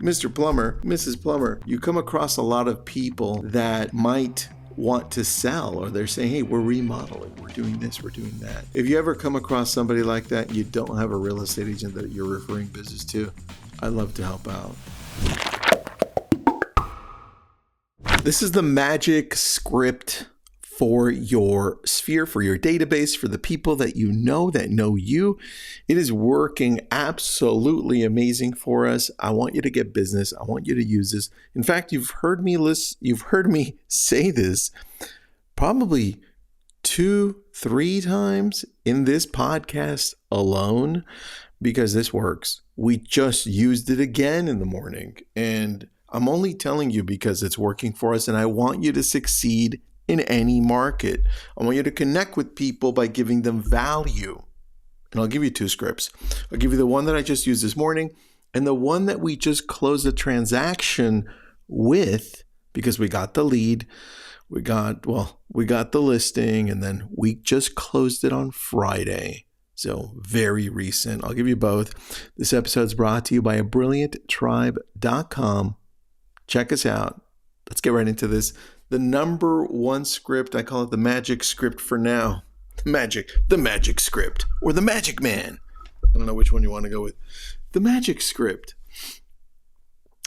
Mr. Plumber, Mrs. Plumber, you come across a lot of people that might want to sell, or they're saying, hey, we're remodeling, we're doing this, we're doing that. If you ever come across somebody like that, you don't have a real estate agent that you're referring business to, I'd love to help out. This is the magic script for your sphere, for your database, for the people that know you. It is working absolutely amazing for us. I want you to get business. I want you to use this. In fact, you've heard me say this probably 2-3 times in this podcast alone, because this works. We just used it again in the morning, and I'm only telling you because it's working for us, and I want you to succeed in any market. I want you to connect with people by giving them value. And I'll give you 2 scripts. I'll give you the one that I just used this morning and the one that we just closed a transaction with, because we got the lead, we got the listing, and then we just closed it on Friday. So very recent. I'll give you both. This episode's brought to you by abrillianttribe.com. Check us out. Let's get right into this. The number one script, I call it the magic script for now. The magic script, or the magic man. I don't know which one you want to go with. The magic script.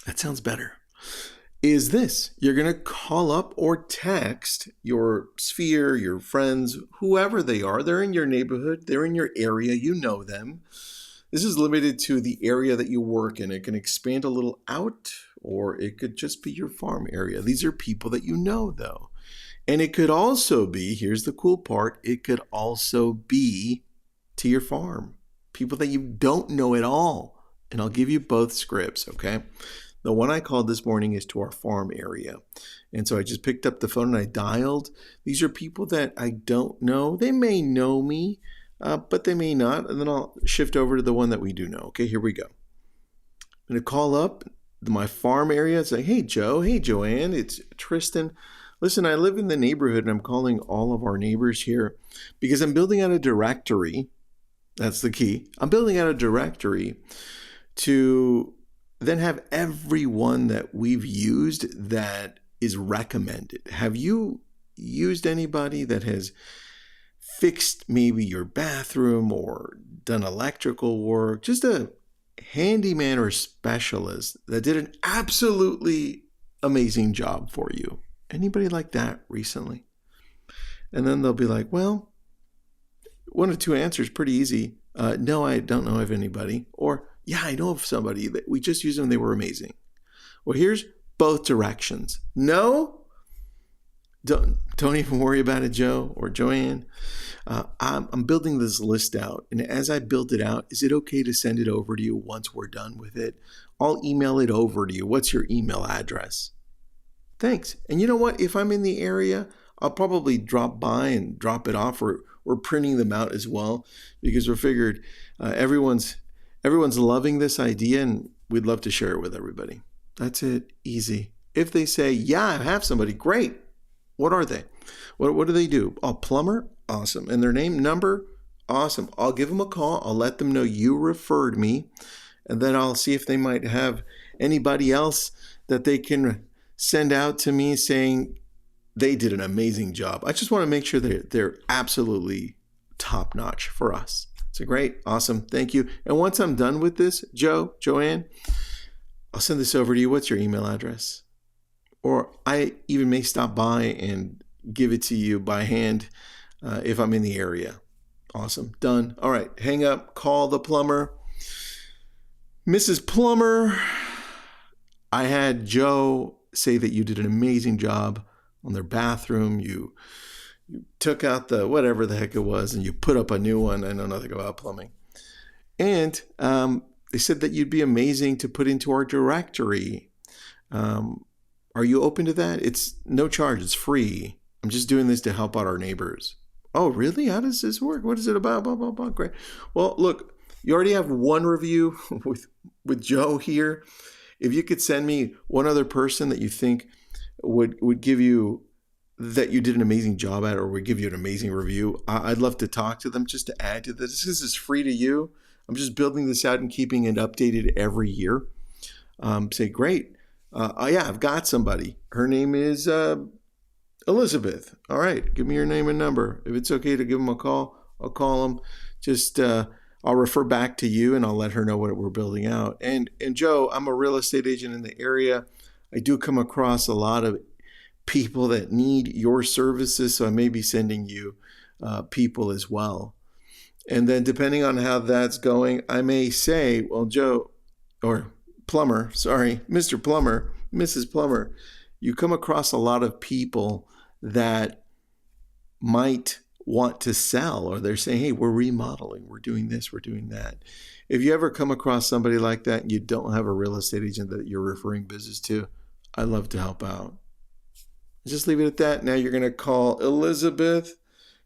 That sounds better. Is this: you're going to call up or text your sphere, your friends, whoever they are. They're in your neighborhood. They're in your area. You know them. This is limited to the area that you work in. It can expand a little out, or it could just be your farm area. These are people that you know, though. And it could also be, here's the cool part, it could also be to your farm. People that you don't know at all. And I'll give you both scripts, okay? The one I called this morning is to our farm area. And so I just picked up the phone and I dialed. These are people that I don't know. They may know me, but they may not. And then I'll shift over to the one that we do know. Okay, here we go. I'm going to call up my farm area and say, hey, Joe, hey, Joanne, it's Tristan. Listen, I live in the neighborhood and I'm calling all of our neighbors here because I'm building out a directory. That's the key. I'm building out a directory to then have everyone that we've used that is recommended. Have you used anybody that has fixed maybe your bathroom or done electrical work? Just a handyman or specialist that did an absolutely amazing job for you. Anybody like that recently? And then they'll be like, well, 1 of 2 answers, pretty easy. No, I don't know of anybody. Or, yeah, I know of somebody that we just used them. They were amazing. Well, here's both directions. No, don't even worry about it, Joe or Joanne. I'm building this list out. And as I build it out, is it okay to send it over to you once we're done with it? I'll email it over to you. What's your email address? Thanks. And you know what? If I'm in the area, I'll probably drop by and drop it off. We're printing them out as well because we figured everyone's loving this idea and we'd love to share it with everybody. That's it. Easy. If they say, yeah, I have somebody, great. What are they? What do they do? A plumber? Awesome. And their name, number? Awesome. I'll give them a call. I'll let them know you referred me. And then I'll see if they might have anybody else that they can send out to me saying they did an amazing job. I just want to make sure that they're absolutely top notch for us. So great. Awesome. Thank you. And once I'm done with this, Joe, Joanne, I'll send this over to you. What's your email address? Or I even may stop by and give it to you by hand if I'm in the area. Awesome. Done. All right. Hang up. Call the plumber. Mrs. Plumber, I had Joe say that you did an amazing job on their bathroom. You took out the whatever the heck it was and you put up a new one. I know nothing about plumbing. And they said that you'd be amazing to put into our directory. Are you open to that? It's no charge. It's free. I'm just doing this to help out our neighbors. Oh, really? How does this work? What is it about? Blah, blah, blah. Great. Well, look, you already have one review with Joe here. If you could send me one other person that you think would give you, that you did an amazing job at, or would give you an amazing review, I'd love to talk to them just to add to this. This is free to you. I'm just building this out and keeping it updated every year. Say, great. Yeah, I've got somebody. Her name is Elizabeth. All right, give me your name and number. If it's okay to give them a call, I'll call them. Just I'll refer back to you and I'll let her know what we're building out. And Joe, I'm a real estate agent in the area. I do come across a lot of people that need your services, so I may be sending you people as well. And then depending on how that's going, I may say, well, Joe, or Plumber, sorry, Mr. Plumber, Mrs. Plumber, you come across a lot of people that might want to sell, or they're saying, hey, we're remodeling, we're doing this, we're doing that. If you ever come across somebody like that and you don't have a real estate agent that you're referring business to, I'd love to help out. Just leave it at that. Now you're going to call Elizabeth.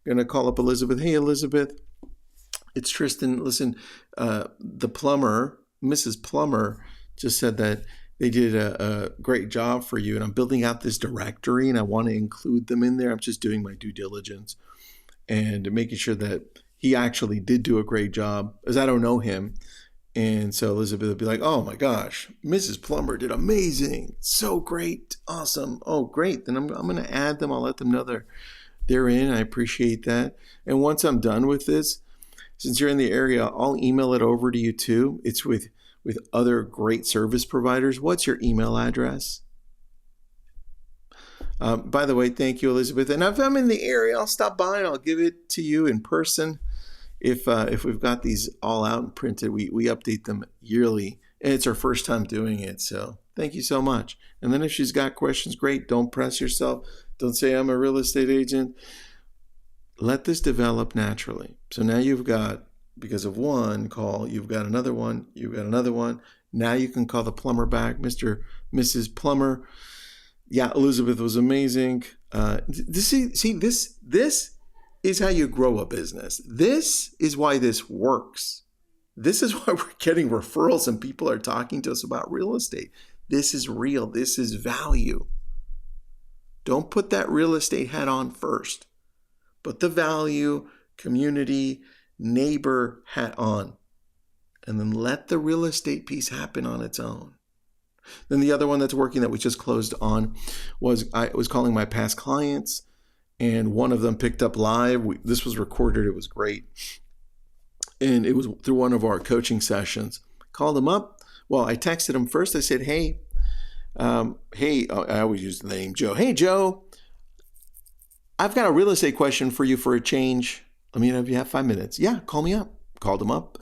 You're going to call up Elizabeth. Hey, Elizabeth, it's Tristan. Listen, the plumber, Mrs. Plumber, just said that they did a great job for you, and I'm building out this directory, and I want to include them in there. I'm just doing my due diligence and making sure that he actually did do a great job, as I don't know him. And so Elizabeth would be like, oh my gosh, Mrs. Plumber did amazing. So great. Awesome. Oh, great. Then I'm going to add them. I'll let them know they're in. I appreciate that. And once I'm done with this, since you're in the area, I'll email it over to you too. It's with other great service providers. What's your email address? By the way, thank you, Elizabeth. And if I'm in the area, I'll stop by and I'll give it to you in person. If we've got these all out and printed, we update them yearly. And it's our first time doing it. So thank you so much. And then if she's got questions, great. Don't press yourself. Don't say I'm a real estate agent. Let this develop naturally. So now you've got, because of one call, you've got another one, you've got another one. Now you can call the plumber back, Mrs. Plumber. Yeah, Elizabeth was amazing. This is how you grow a business. This is why this works. This is why we're getting referrals and people are talking to us about real estate. This is real. This is value. Don't put that real estate hat on first. Put the value, community, neighbor hat on. And then let the real estate piece happen on its own. Then the other one that's working that we just closed on was I was calling my past clients, and one of them picked up live. This was recorded. It was great. And it was through one of our coaching sessions. Called him up. Well, I texted him first. I said, hey, I always use the name Joe. Hey, Joe, I've got a real estate question for you for a change. Let me know if you have 5 minutes. Yeah, call me up. Called him up.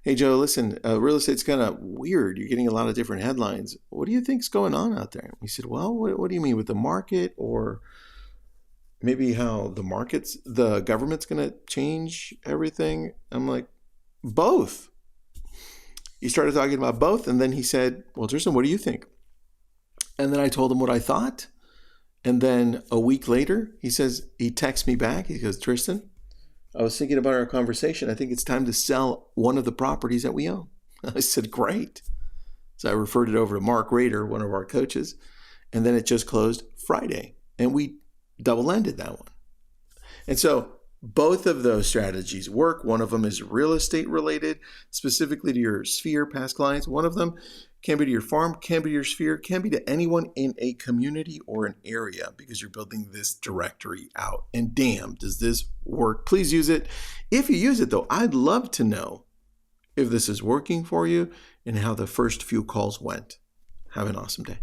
Hey, Joe, listen, real estate's kind of weird. You're getting a lot of different headlines. What do you think's going on out there? He said, well, what do you mean with the market, or maybe how the government's going to change everything? I'm like, both. He started talking about both. And then he said, well, Tristan, what do you think? And then I told him what I thought. And then a week later, he texts me back. He goes, Tristan, I was thinking about our conversation. I think it's time to sell one of the properties that we own. I said, great. So I referred it over to Mark Rader, one of our coaches. And then it just closed Friday. And we double-ended that one. And so both of those strategies work. One of them is real estate related, specifically to your sphere, past clients. One of them can be to your farm, can be to your sphere, can be to anyone in a community or an area, because you're building this directory out. And damn, does this work? Please use it. If you use it, though, I'd love to know if this is working for you and how the first few calls went. Have an awesome day.